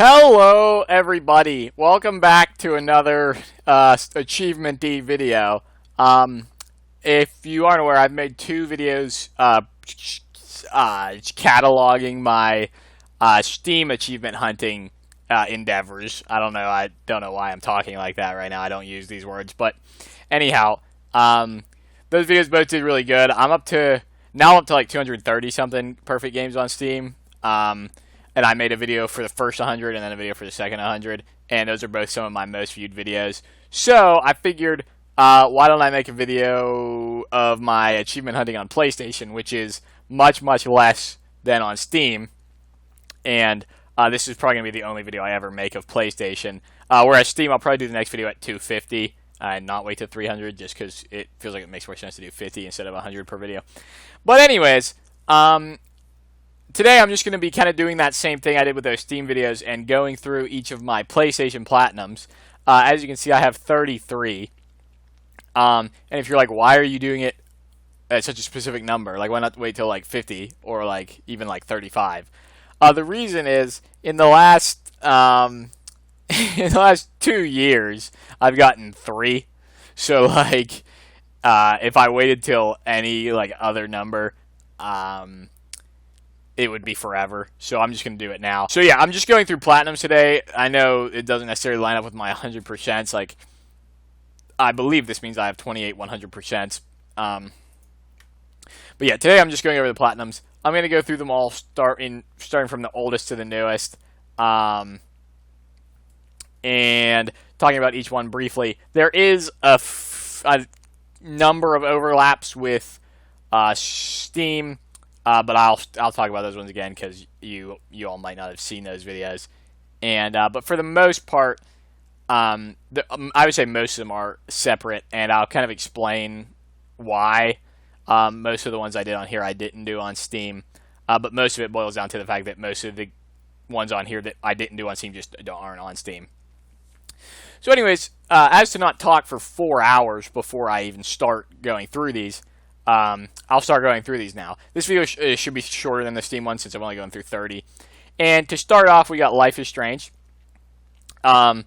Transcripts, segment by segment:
Hello, everybody. Welcome back to another Achievement D video. If you aren't aware, I've made two videos cataloging my Steam achievement hunting endeavors. I don't know why I'm talking like that right now. I don't use these words, but anyhow, those videos both did really good. I'm up to like 230 something perfect games on Steam. And I made a video for the first 100 and then a video for the second 100, and those are both some of my most viewed videos. So I figured, why don't I make a video of my achievement hunting on PlayStation, which is much, much less than on Steam. And this is probably going to be the only video I ever make of PlayStation. Whereas Steam, I'll probably do the next video at 250 and not wait to 300, just because it feels like it makes more sense to do 50 instead of 100 per video. But anyways, today I'm just going to be kind of doing that same thing I did with those Steam videos and going through each of my PlayStation Platinums. As you can see, I have 33. And if you're like, why are you doing it at such a specific number? Like, why not wait till like 50 or like even like 35? The reason is in the last in the last 2 years, I've gotten 3. So like, if I waited till any like other number, it would be forever. So I'm just going to do it now. So yeah, I'm just going through Platinums today. I know it doesn't necessarily line up with my 100%. Like, I believe this means I have 28 100%. But yeah, today I'm just going over the Platinums. I'm going to go through them all starting from the oldest to the newest. And talking about each one briefly. There is a number of overlaps with Steam. But I'll talk about those ones again because you all might not have seen those videos. And but for the most part, I would say most of them are separate, and I'll kind of explain why. Most of the ones I did on here I didn't do on Steam, but most of it boils down to the fact that most of the ones on here that I didn't do on Steam just aren't on Steam. So anyways, as to not talk for 4 hours before I even start going through these, I'll start going through these now. This video should be shorter than the Steam one since I'm only going through 30. And to start off, we got Life is Strange. I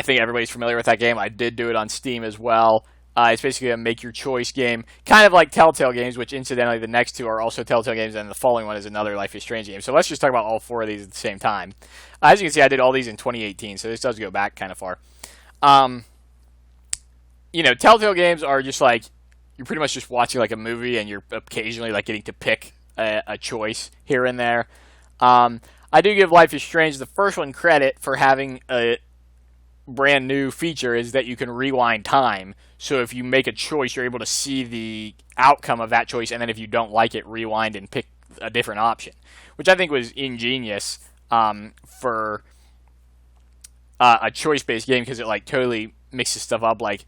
think everybody's familiar with that game. I did do it on Steam as well. It's basically a make-your-choice game, kind of like Telltale games, which incidentally the next two are also Telltale games, and the following one is another Life is Strange game. So let's just talk about all 4 of these at the same time. As you can see, I did all these in 2018, so this does go back kind of far. Telltale games are just like, you're pretty much just watching like a movie, and you're occasionally like getting to pick a choice here and there. I do give Life is Strange, the first one, credit for having a brand new feature, is that you can rewind time. So if you make a choice, you're able to see the outcome of that choice, and then if you don't like it, rewind and pick a different option, which I think was ingenious for a choice-based game, because it like totally mixes stuff up. Like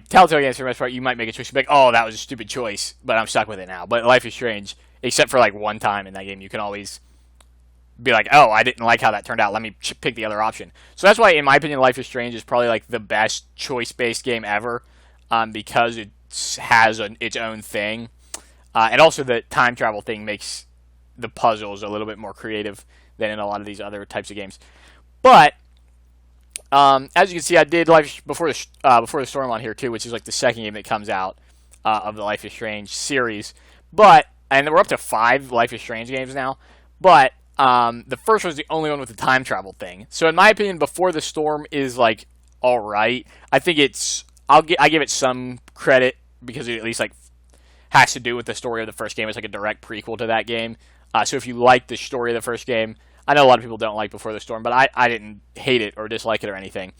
Telltale games, for the most part, you might make a choice, be like, oh, that was a stupid choice, but I'm stuck with it now. But Life is Strange, except for like one time in that game, you can always be like, oh, I didn't like how that turned out, let me pick the other option. So that's why, in my opinion, Life is Strange is probably like the best choice-based game ever, because it has its own thing. And also the time travel thing makes the puzzles a little bit more creative than in a lot of these other types of games. But as you can see, I did Life Before the Storm on here too, which is like the second game that comes out of the Life is Strange series. And we're up to 5 Life is Strange games now. But the first one's the only one with the time travel thing. So in my opinion, Before the Storm is like all right. I think I give it some credit because it at least like has to do with the story of the first game. It's like a direct prequel to that game. So if you like the story of the first game, I know a lot of people don't like Before the Storm, but I didn't hate it or dislike it or anything.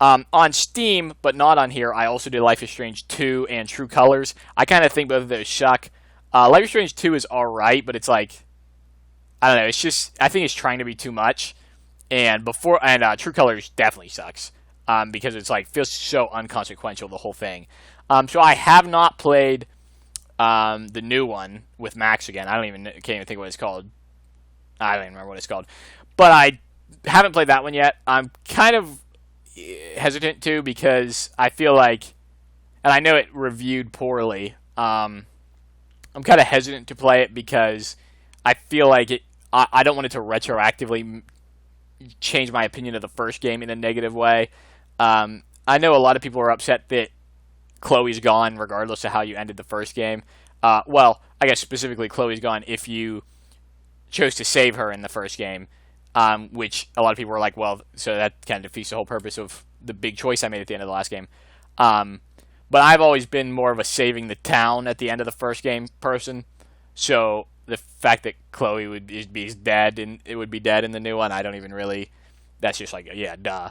On Steam, but not on here, I also did Life is Strange 2 and True Colors. I kind of think both of those suck. Life is Strange 2 is alright, but it's like, I don't know, it's just, I think it's trying to be too much. And True Colors definitely sucks, because it's like, feels so unconsequential, the whole thing. So I have not played the new one with Max again. Can't even think of what it's called. I don't even remember what it's called. But I haven't played that one yet. I'm kind of hesitant to, because I feel like, and I know it reviewed poorly, I'm kind of hesitant to play it because I feel like I don't want it to retroactively change my opinion of the first game in a negative way. I know a lot of people are upset that Chloe's gone, regardless of how you ended the first game. Well, I guess specifically Chloe's gone if you chose to save her in the first game, which a lot of people were like, well, so that kind of defeats the whole purpose of the big choice I made at the end of the last game. But I've always been more of a saving the town at the end of the first game person. So the fact that Chloe would be dead and it would be dead in the new one, I don't even really. That's just like, yeah, duh.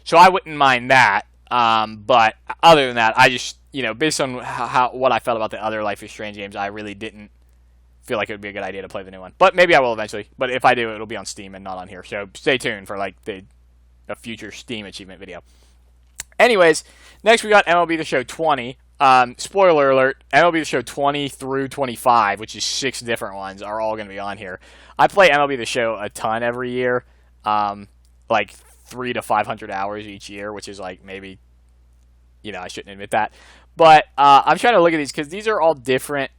So I wouldn't mind that. But other than that, I just, based on what I felt about the other Life is Strange games, I really didn't feel like it would be a good idea to play the new one. But maybe I will eventually. But if I do, it'll be on Steam and not on here. So stay tuned for like a future Steam achievement video. Anyways, next we got MLB The Show 20. Spoiler alert, MLB The Show 20 through 25, which is 6 different ones, are all going to be on here. I play MLB The Show a ton every year, like 300 to 500 hours each year, which is like maybe, I shouldn't admit that. But I'm trying to look at these because these are all different.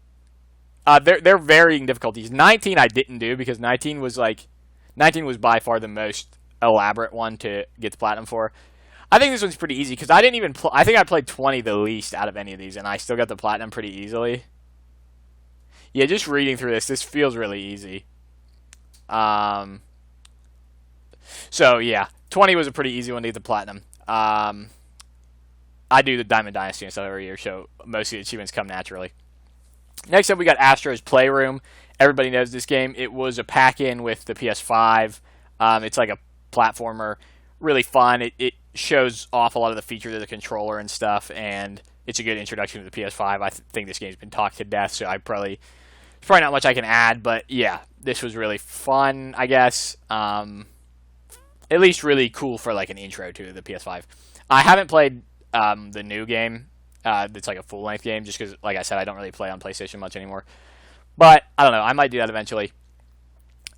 They're varying difficulties. 19 I didn't do because 19 was by far the most elaborate one to get the platinum for. I think this one's pretty easy because I didn't even I think I played 20 the least out of any of these, and I still got the platinum pretty easily. Yeah, just reading through this feels really easy. So yeah, 20 was a pretty easy one to get the platinum. I do the Diamond Dynasty and stuff every year, so most of the achievements come naturally. Next up, we got Astro's Playroom. Everybody knows this game. It was a pack-in with the PS5. It's like a platformer. Really fun. It shows off a lot of the features of the controller and stuff, and it's a good introduction to the PS5. I think this game's been talked to death, so there's probably not much I can add, but yeah, this was really fun, I guess. At least really cool for like an intro to the PS5. I haven't played the new game. It's like a full-length game, just because, like I said, I don't really play on PlayStation much anymore. But, I don't know, I might do that eventually.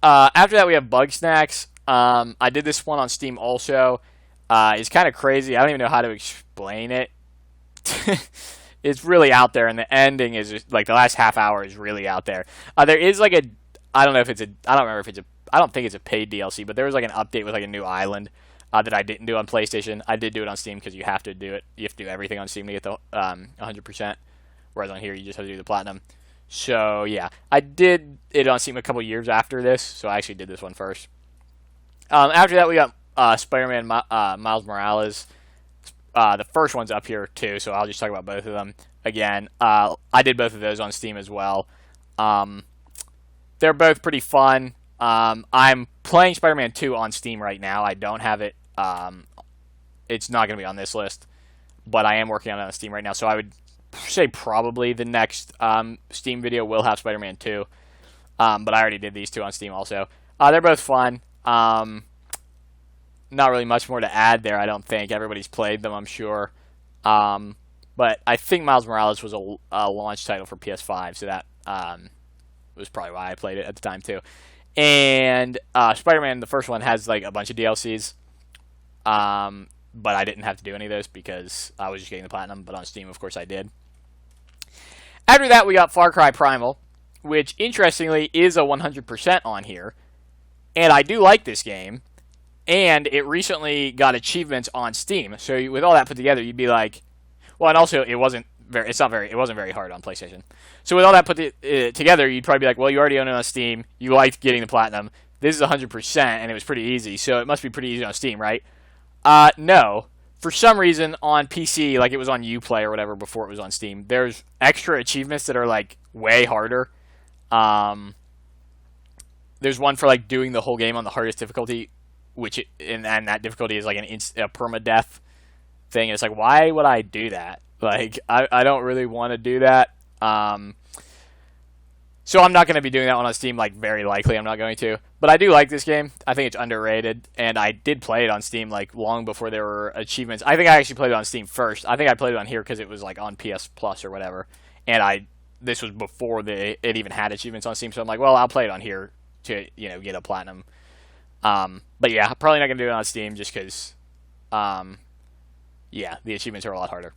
After that, we have Bugsnax. I did this one on Steam also. It's kind of crazy. I don't even know how to explain it. It's really out there, and the ending is just, like, the last half hour is really out there. There is like I don't know if it's I don't remember if it's I don't think it's a paid DLC, but there was like an update with like a new island that I didn't do on PlayStation. I did do it on Steam because you have to do it. You have to do everything on Steam to get the 100%, whereas on here you just have to do the platinum. So yeah, I did it on Steam a couple years after this, so I actually did this one first. After that, we got Spider-Man Miles Morales. The first one's up here too, so I'll just talk about both of them again. I did both of those on Steam as well. They're both pretty fun. I'm playing Spider-Man 2 on Steam right now. I don't have it. It's not going to be on this list, but I am working on it on Steam right now, so I would say probably the next Steam video will have Spider-Man 2, but I already did these two on Steam also. They're both fun. Not really much more to add there, I don't think. Everybody's played them, I'm sure. But I think Miles Morales was a launch title for PS5, so that was probably why I played it at the time too. And Spider-Man, the first one, has like a bunch of DLCs, but I didn't have to do any of those because I was just getting the platinum, but on Steam, of course, I did. After that, we got Far Cry Primal, which, interestingly, is a 100% on here, and I do like this game, and it recently got achievements on Steam, so with all that put together, you'd be like, well, and also, it wasn't very hard on PlayStation. So with all that put together, you'd probably be like, well, you already own it on Steam, you liked getting the platinum, this is 100%, and it was pretty easy, so it must be pretty easy on Steam, right? No. For some reason, on PC, like it was on Uplay or whatever before it was on Steam, there's extra achievements that are, like, way harder. There's one for, like, doing the whole game on the hardest difficulty, and that difficulty is, like, a permadeath thing. It's like, why would I do that? Like, I don't really want to do that. So I'm not going to be doing that one on Steam, like, very likely I'm not going to. But I do like this game. I think it's underrated, and I did play it on Steam, like, long before there were achievements. I think I actually played it on Steam first. I think I played it on here because it was, like, on PS Plus or whatever. And this was before it even had achievements on Steam, so I'm like, well, I'll play it on here to, get a platinum. But yeah, I'm probably not going to do it on Steam just because, yeah, the achievements are a lot harder.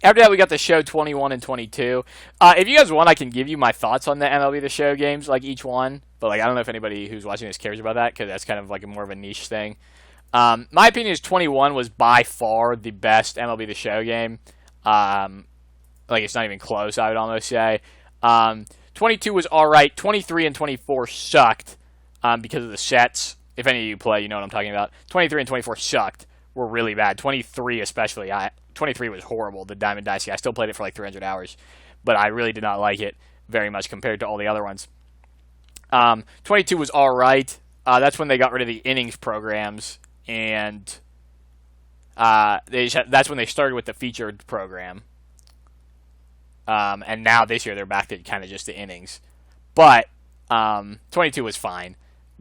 After that, we got the show 21 and 22. If you guys want, I can give you my thoughts on the MLB The Show games, like each one. But like, I don't know if anybody who's watching this cares about that, because that's kind of like more of a niche thing. My opinion is 21 was by far the best MLB The Show game. Like, it's not even close, I would almost say. 22 was alright. 23 and 24 sucked because of the sets. If any of you play, you know what I'm talking about. 23 and 24 sucked. Were really bad. 23 especially. 23 was horrible, the Diamond Dicey. I still played it for like 300 hours, but I really did not like it very much compared to all the other ones. 22 was alright. That's when they got rid of the innings programs, and that's when they started with the featured program. And now this year they're back to kind of just the innings. But 22 was fine.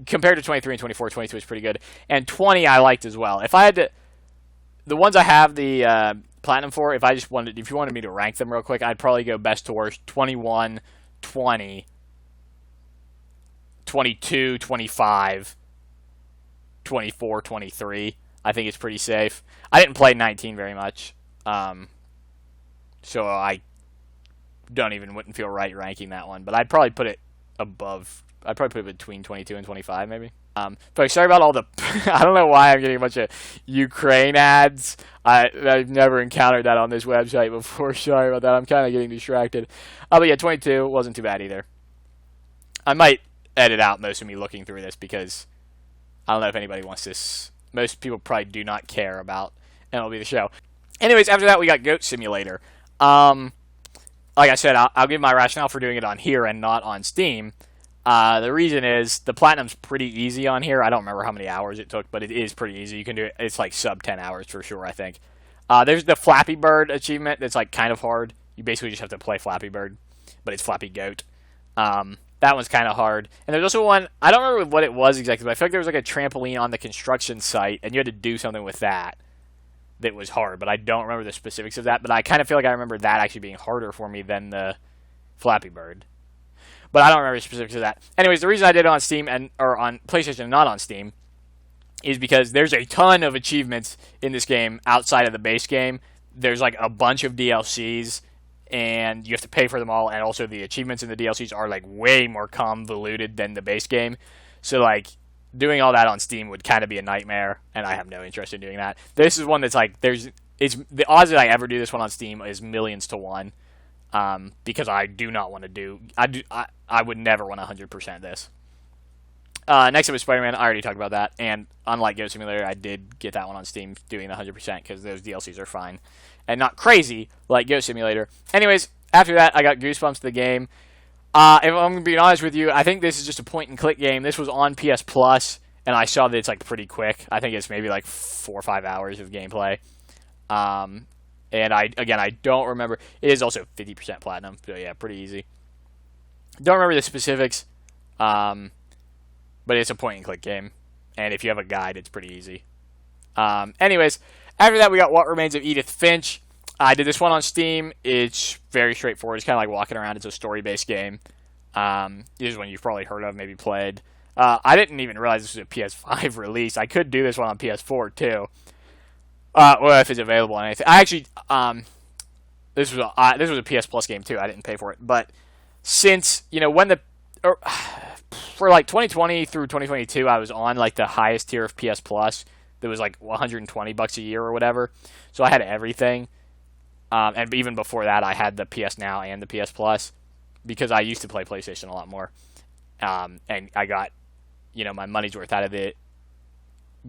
Compared to 23 and 24, 22 is pretty good. And 20 I liked as well. If I had to... The ones I have the platinum for, if you wanted me to rank them real quick, I'd probably go best to worst. 21, 20, 22, 25, 24, 23. I think it's pretty safe. I didn't play 19 very much. So I wouldn't feel right ranking that one. But I'd probably put it above... I'd probably put it between 22 and 25, maybe. But sorry about all the... I don't know why I'm getting a bunch of Ukraine ads. I've never encountered that on this website before. Sorry about that. I'm kind of getting distracted. But yeah, 22 wasn't too bad either. I might edit out most of me looking through this because I don't know if anybody wants this. Most people probably do not care about MLB The Show. Anyways, after that, we got Goat Simulator. Like I said, I'll give my rationale for doing it on here and not on Steam. The reason is the platinum's pretty easy on here. I don't remember how many hours it took, but it is pretty easy. You can do it. It's like sub 10 hours for sure, I think. There's the Flappy Bird achievement that's like kind of hard. You basically just have to play Flappy Bird, but it's Flappy Goat. That one's kind of hard. And there's also one, I don't remember what it was exactly, but I feel like there was like a trampoline on the construction site, and you had to do something with that was hard, but I don't remember the specifics of that. But I kind of feel like I remember that actually being harder for me than the Flappy Bird. But I don't remember the specifics of that. Anyways, the reason I did it on Steam or on PlayStation and not on Steam is because there's a ton of achievements in this game outside of the base game. There's like a bunch of DLCs, and you have to pay for them all, and also the achievements in the DLCs are like way more convoluted than the base game. So like doing all that on Steam would kind of be a nightmare, and I have no interest in doing that. This is one that's like it's the odds that I ever do this one on Steam is millions to one. Because I do not want to do... I would never want to 100% this. Next up is Spider-Man. I already talked about that. And unlike Goat Simulator, I did get that one on Steam doing the 100% because those DLCs are fine. And not crazy like Goat Simulator. Anyways, after that, I got Goosebumps the game. If I'm going to be honest with you, I think this is just a point-and-click game. This was on PS Plus, and I saw that it's like pretty quick. I think it's maybe like 4 or 5 hours of gameplay. And I don't remember. It is also 50% platinum, so yeah, pretty easy. Don't remember the specifics, but it's a point-and-click game. And if you have a guide, it's pretty easy. Anyways, after that, we got What Remains of Edith Finch. I did this one on Steam. It's very straightforward. It's kind of like walking around. It's a story-based game. This is one you've probably heard of, maybe played. I didn't even realize this was a PS5 release. I could do this one on PS4, too. Well, if it's available on anything. I actually, this was a PS Plus game too. I didn't pay for it, but since for like 2020 through 2022, I was on like the highest tier of PS Plus. That was like $120 a year or whatever. So I had everything, and even before that, I had the PS Now and the PS Plus because I used to play PlayStation a lot more, and I got my money's worth out of the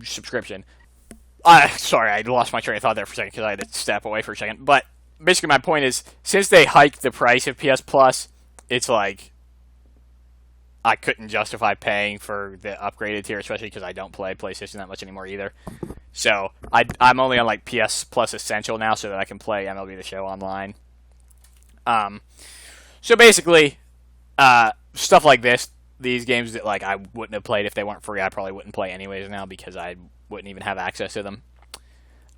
subscription. Sorry, I lost my train of thought there for a second because I had to step away for a second. But basically my point is, since they hiked the price of PS Plus, it's like I couldn't justify paying for the upgraded tier, especially because I don't play PlayStation that much anymore either. So I'm only on like PS Plus Essential now so that I can play MLB The Show online. So basically, stuff like this, these games that like I wouldn't have played if they weren't free, I probably wouldn't play anyways now because I wouldn't even have access to them.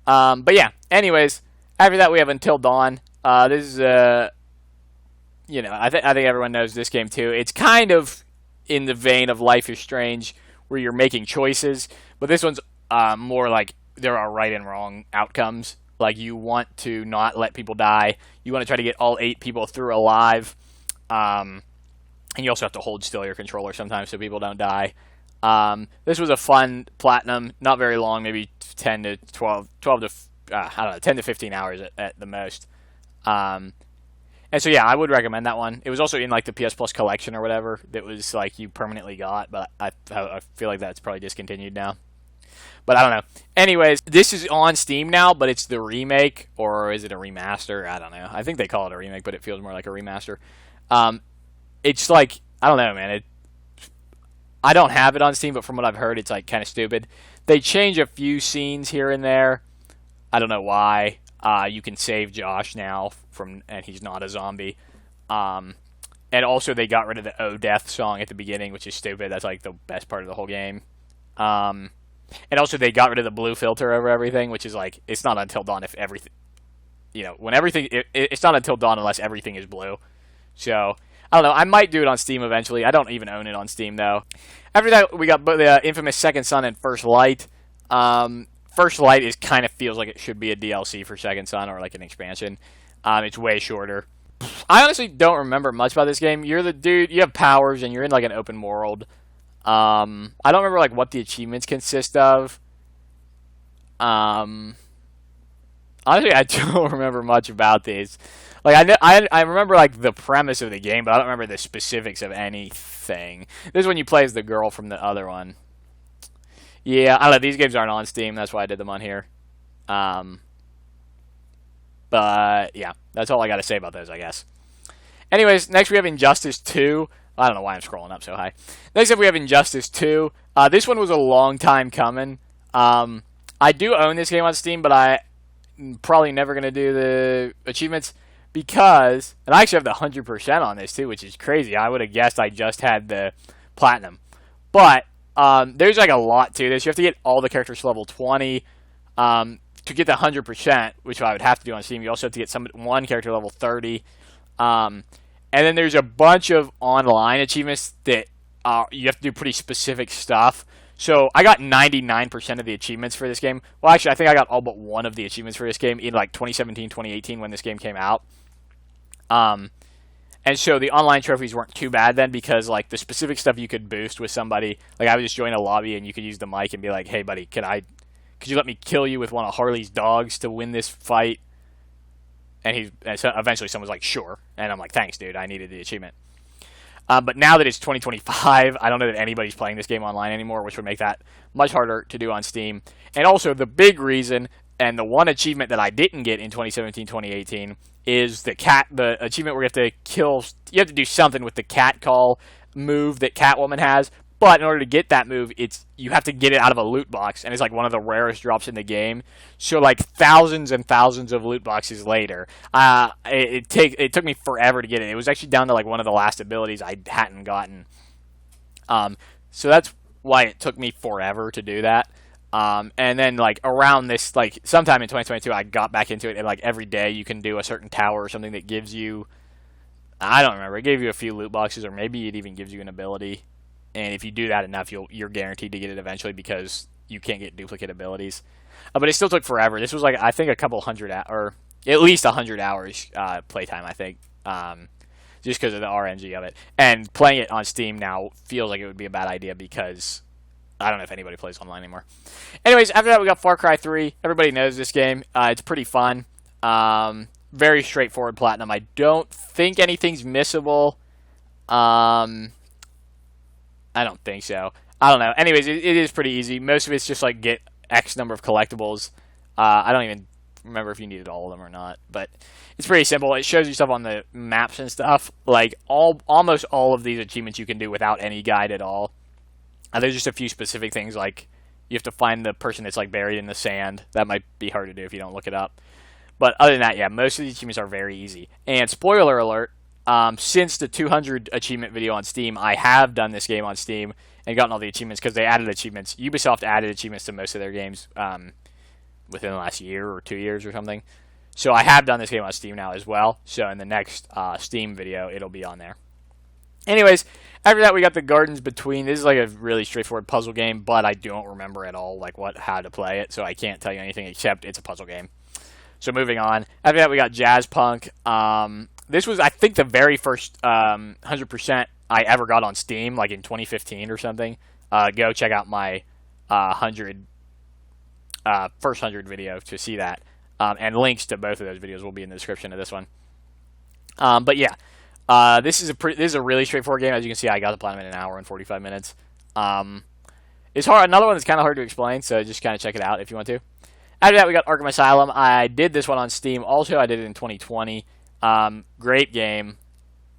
But yeah, anyways, after that we have Until Dawn. This is I think everyone knows this game too. It's kind of in the vein of Life is Strange, where you're making choices, but this one's more like there are right and wrong outcomes. Like, you want to not let people die. You want to try to get all 8 people through alive. And you also have to hold still your controller sometimes so people don't die. This was a fun platinum, not very long, maybe 10 to 12 to, I don't know, 10 to 15 hours at the most. And so, yeah, I would recommend that one. It was also in, like, the PS Plus collection or whatever that was, like, you permanently got, but I feel like that's probably discontinued now. But I don't know. Anyways, this is on Steam now, but it's the remake, or is it a remaster? I don't know. I think they call it a remake, but it feels more like a remaster. It's like, I don't know, man. I don't have it on Steam, but from what I've heard, it's like kind of stupid. They change a few scenes here and there. I don't know why. You can save Josh now and he's not a zombie. And also they got rid of the "Oh Death" song at the beginning, which is stupid. That's like the best part of the whole game. And also they got rid of the blue filter over everything, which is like, it's not until dawn if everything, when everything, it's not until dawn unless everything is blue. So, I don't know. I might do it on Steam eventually. I don't even own it on Steam, though. After that, we got the infamous Second Son and First Light. First Light kind of feels like it should be a DLC for Second Son or like an expansion. It's way shorter. I honestly don't remember much about this game. You're the dude. You have powers, and you're in like an open world. I don't remember like what the achievements consist of. Honestly, I don't remember much about these. Like, I remember, like, the premise of the game, but I don't remember the specifics of anything. This is when you play as the girl from the other one. Yeah, I don't know. These games aren't on Steam. That's why I did them on here. But, yeah. That's all I got to say about those, I guess. Anyways, next we have Injustice 2. I don't know why I'm scrolling up so high. Next up we have Injustice 2. This one was a long time coming. I do own this game on Steam, but I'm probably never going to do the achievements. Because, and I actually have the 100% on this too, which is crazy. I would have guessed I just had the platinum. But, there's like a lot to this. You have to get all the characters to level 20. To get the 100%, which I would have to do on Steam, you also have to get one character level 30. And then there's a bunch of online achievements that you have to do pretty specific stuff. So, I got 99% of the achievements for this game. Well, actually, I think I got all but one of the achievements for this game in like 2017, 2018 when this game came out. And so the online trophies weren't too bad then because, like, the specific stuff you could boost with somebody, like, I would just join a lobby and you could use the mic and be like, hey, buddy, could you let me kill you with one of Harley's dogs to win this fight? And so eventually someone was like, sure. And I'm like, thanks, dude, I needed the achievement. But now that it's 2025, I don't know that anybody's playing this game online anymore, which would make that much harder to do on Steam. And also, the big reason, and the one achievement that I didn't get in 2017, 2018, is the achievement where you have to do something with the cat call move that Catwoman has. But in order to get that move, you have to get it out of a loot box, and it's like one of the rarest drops in the game. So like thousands and thousands of loot boxes later, it took me forever to get it. It was actually down to like one of the last abilities I hadn't gotten. So that's why it took me forever to do that. And then like around this, like sometime in 2022, I got back into it, and like every day you can do a certain tower or something that gives you, I don't remember, it gave you a few loot boxes, or maybe it even gives you an ability. And if you do that enough, you're guaranteed to get it eventually because you can't get duplicate abilities. But it still took forever. This was like, I think, a couple hundred, or at least 100 hours playtime, I think, just because of the RNG of it. And playing it on Steam now feels like it would be a bad idea because I don't know if anybody plays online anymore. Anyways, after that, we got Far Cry 3. Everybody knows this game. It's pretty fun. Very straightforward platinum. I don't think anything's missable. I don't think so. I don't know. Anyways, it is pretty easy. Most of it's just like get X number of collectibles. I don't even remember if you needed all of them or not, but it's pretty simple. It shows you stuff on the maps and stuff. Like almost all of these achievements you can do without any guide at all. There's just a few specific things, like you have to find the person that's like buried in the sand. That might be hard to do if you don't look it up. But other than that, yeah, most of the achievements are very easy. And spoiler alert, since the 200 achievement video on Steam, I have done this game on Steam and gotten all the achievements because they added achievements. Ubisoft added achievements to most of their games within the last year or 2 years or something. So I have done this game on Steam now as well. So in the next Steam video, it'll be on there. Anyways, after that, we got the Gardens Between. This is like a really straightforward puzzle game, but I don't remember at all like how to play it, so I can't tell you anything except it's a puzzle game. So moving on. After that, we got Jazzpunk. This was, I think, the very first 100% I ever got on Steam, like in 2015 or something. Go check out my first 100 video to see that. And links to both of those videos will be in the description of this one. But yeah, this is a really straightforward game. As you can see, I got the platinum in an hour and 45 minutes. It's hard. Another one that's kind of hard to explain, so just kind of check it out if you want to. After that, we got Arkham Asylum. I did this one on Steam. Also, I did it in 2020. Great game.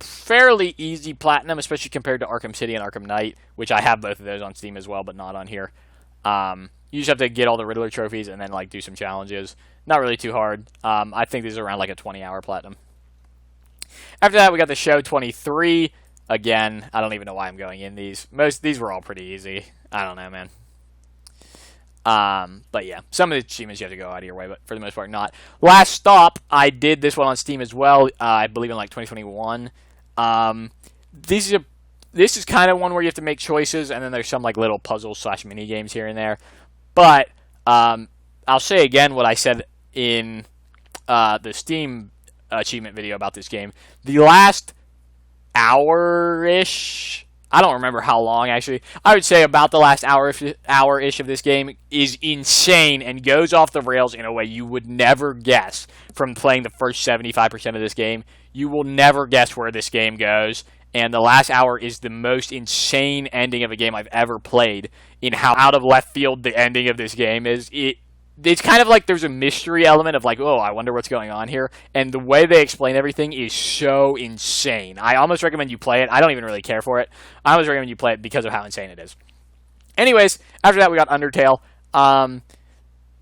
Fairly easy platinum, especially compared to Arkham City and Arkham Knight, which I have both of those on Steam as well, but not on here. You just have to get all the Riddler trophies and then like do some challenges. Not really too hard. I think these are around like a 20-hour platinum. After that, we got the Show 23. Again, I don't even know why I'm going in these. These were all pretty easy. I don't know, man. But yeah, some of the achievements you have to go out of your way, but for the most part, not. Last Stop, I did this one on Steam as well. I believe in like 2021. This is kind of one where you have to make choices, and then there's some like little puzzle / mini games here and there. But I'll say again what I said in the Steam achievement video about this game. The last hour-ish, I don't remember how long actually, I would say about the last hour-ish of this game is insane and goes off the rails in a way you would never guess from playing the first 75% of this game. You will never guess where this game goes, and the last hour is the most insane ending of a game I've ever played in how out of left field the ending of this game is. It's kind of like there's a mystery element of like, oh, I wonder what's going on here. And the way they explain everything is so insane. I almost recommend you play it. I don't even really care for it. I almost recommend you play it because of how insane it is. Anyways, after that we got Undertale.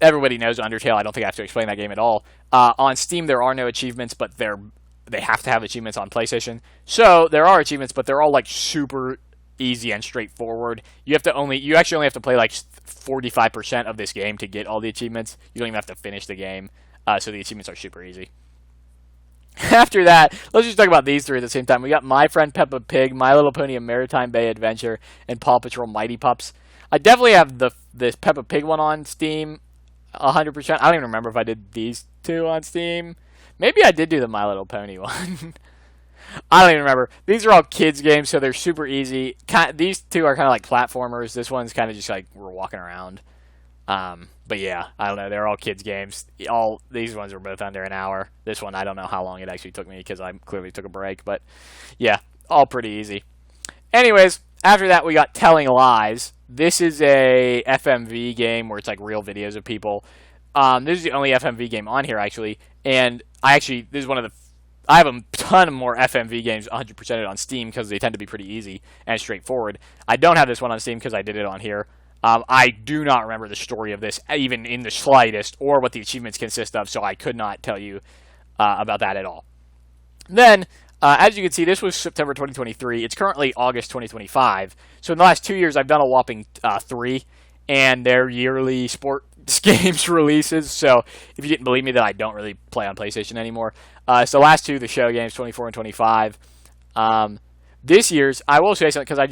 Everybody knows Undertale. I don't think I have to explain that game at all. On Steam there are no achievements, but they have to have achievements on PlayStation. So there are achievements, but they're all like super easy and straightforward. You actually only have to play like 45% of this game to get all the achievements. You don't even have to finish the game. So the achievements are super easy. After that, let's just talk about these three at the same time. We got My Friend Peppa Pig, My Little Pony: A Maritime Bay Adventure, and Paw Patrol Mighty Pups. I definitely have this Peppa Pig one on Steam 100%. I don't even remember if I did these two on Steam. Maybe I did do the My Little Pony one. I don't even remember. These are all kids games, so they're super easy. These two are kind of like platformers. This one's kind of just like we're walking around. But yeah, I don't know. They're all kids games. These ones were both under an hour. This one, I don't know how long it actually took me because I clearly took a break. But yeah, all pretty easy. Anyways, after that we got Telling Lies. This is a FMV game where it's like real videos of people. This is the only FMV game on here actually, and this is one of the. I have a ton more FMV games 100%ed on Steam because they tend to be pretty easy and straightforward. I don't have this one on Steam because I did it on here. I do not remember the story of this even in the slightest or what the achievements consist of, so I could not tell you about that at all. Then, as you can see, this was September 2023. It's currently August 2025. So in the last 2 years, I've done a whopping 3, and they're yearly sports games releases. So if you didn't believe me that I don't really play on PlayStation anymore. So last two, the show games, 24 and 25. This year's, I will say something because I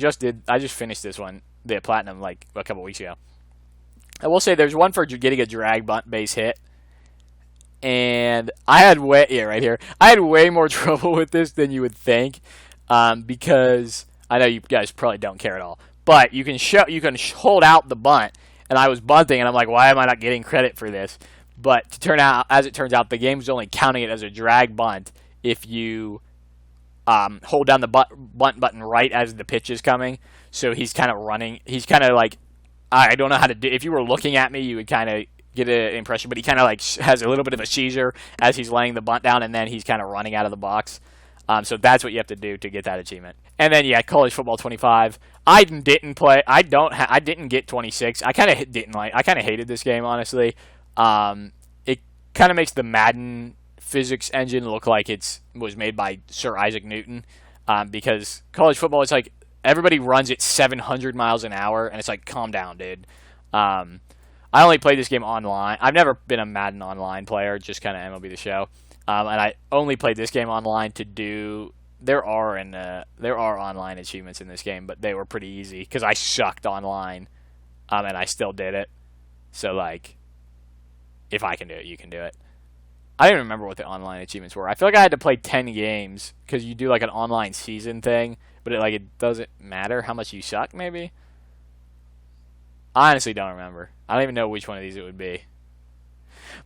just finished this one, the platinum, like a couple weeks ago. I will say there's one for getting a drag base hit. And I had way more trouble with this than you would think, because I know you guys probably don't care at all. But you can hold out the bunt, and I was bunting, and I'm like, why am I not getting credit for this? But as it turns out, the game's only counting it as a drag bunt if you hold down the bunt button right as the pitch is coming. So he's kind of running. He's kind of like, I don't know how to do. If you were looking at me, you would kind of get an impression, but he kind of like has a little bit of a seizure as he's laying the bunt down, and then he's kind of running out of the box. So that's what you have to do to get that achievement. And then yeah, college football 25. I didn't play. I didn't get 26. I kind of hated this game, honestly. It kind of makes the Madden physics engine look like it was made by Sir Isaac Newton, because college football is like everybody runs at 700 miles an hour, and it's like, calm down, dude. I only played this game online. I've never been a Madden online player, just kind of MLB The Show. And I only played this game online to do. There are online achievements in this game, but they were pretty easy because I sucked online, and I still did it. So like, if I can do it, you can do it. I don't even remember what the online achievements were. I feel like I had to play 10 games because you do like an online season thing, but it doesn't matter how much you suck. Maybe. I honestly don't remember. I don't even know which one of these it would be.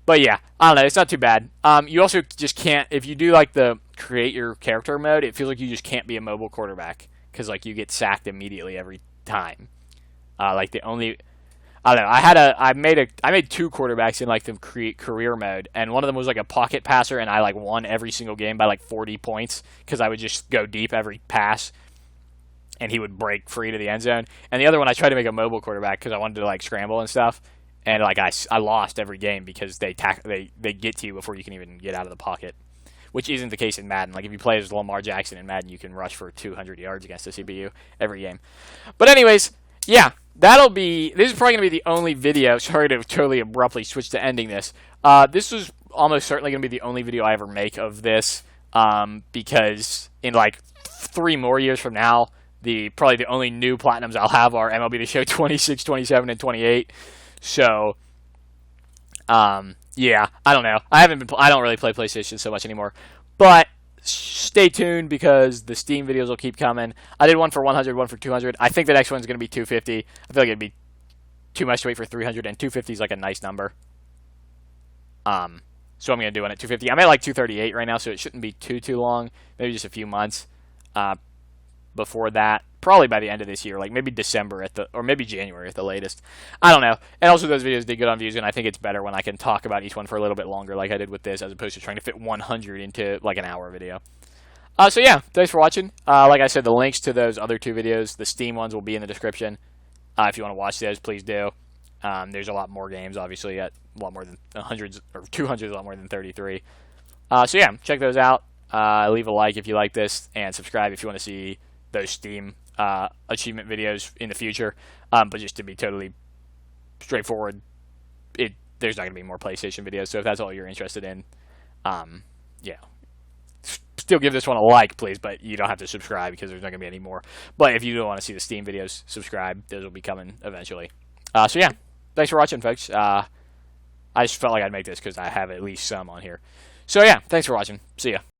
But yeah, I don't know. It's not too bad. You also just can't, if you do like the create your character mode, it feels like you just can't be a mobile quarterback because like you get sacked immediately every time. Like the only, I don't know. I made 2 quarterbacks in like the create career mode, and one of them was like a pocket passer, and I like won every single game by like 40 points because I would just go deep every pass, and he would break free to the end zone. And the other one I tried to make a mobile quarterback because I wanted to like scramble and stuff. And like I lost every game because they get to you before you can even get out of the pocket, which isn't the case in Madden. Like if you play as Lamar Jackson in Madden, you can rush for 200 yards against the CPU every game. But anyways, yeah, this is probably gonna be the only video. Sorry to totally abruptly switch to ending this. This was almost certainly gonna be the only video I ever make of this, because in like 3 more years from now, probably the only new platinums I'll have are MLB The Show 26, 27, and 28. So, yeah, I don't know. I don't really play PlayStation so much anymore. But stay tuned because the Steam videos will keep coming. I did one for 100, one for 200. I think the next one's going to be 250. I feel like it'd be too much to wait for 300, and 250 is like a nice number. So I'm going to do one at 250. I'm at like 238 right now, so it shouldn't be too long. Maybe just a few months before that. Probably by the end of this year, like maybe December or maybe January at the latest. I don't know. And also those videos did good on views, and I think it's better when I can talk about each one for a little bit longer like I did with this, as opposed to trying to fit 100 into like an hour video. So yeah, thanks for watching. Like I said, the links to those other 2 videos, the Steam ones, will be in the description. If you want to watch those, please do. There's a lot more games, obviously, at a lot more than 100s, or 200 is a lot more than 33. So yeah, check those out. Leave a like if you like this, and subscribe if you want to see those Steam achievement videos in the future. But just to be totally straightforward, there's not going to be more PlayStation videos. So if that's all you're interested in, yeah, still give this one a like, please. But you don't have to subscribe because there's not going to be any more. But if you do want to see the Steam videos, subscribe. Those will be coming eventually. So yeah, thanks for watching, folks. I just felt like I'd make this because I have at least some on here. So yeah, thanks for watching. See ya.